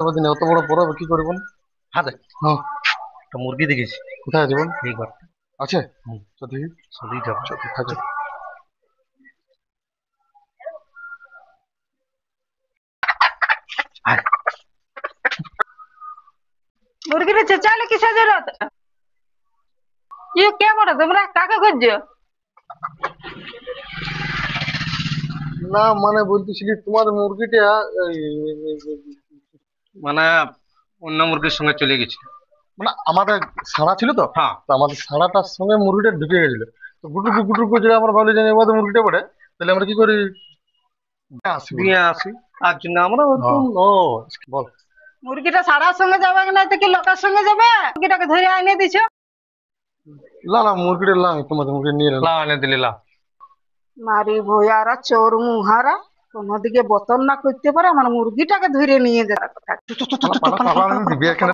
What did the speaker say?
দিন অত বড় পরব কি করব? হ্যাঁ দেখ, হ্যাঁ। একটা মুরগি দেখেছি কোথায় জীবন এই ঘর। আছে? হুম, তো দেখি। চলেই যাবো। চল, থাকে। আয়। মুরগিটা চেঁচালে কিসের জন্য? কে বলো তোমরা কাকে খুঁজছো? না মানে বলতেছিলি তোমার মুরগিটা মানে অন্য মুরগির সঙ্গে চলে গেছে। মানে আমাদের ছাড়া ছিল তো। হ্যাঁ, তো আমাদের ছাড়াটার সঙ্গে মুরগিটা ঢুকে গেছিল। তো গুটুকু গুটুকু করে আমরা ভাবলি যে এবার তো মুরগিটা পড়ে, তাহলে আমরা কি করি? আসি বলে। দিয়ে আসি। আর জন্য আমরা হ্যাঁ, ওরকম ও বল। মুরগিটা সারার সঙ্গে যাবে না তো কি লোকের সঙ্গে যাবে? মুরগিটাকে ধরে এনে দিছো। না না, মুরগিটা লাম, তোমাদের মুরগি নিয়ে এলাম। লা এনে দিলে লা। মারি ভয়ারা চোর মুহারা, কোনদিকে বতন না করতে পারে আমার মুরগিটাকে ধরে নিয়ে যাওয়ার কথা। পালা পালা পালা, আমি দিবি এখানে।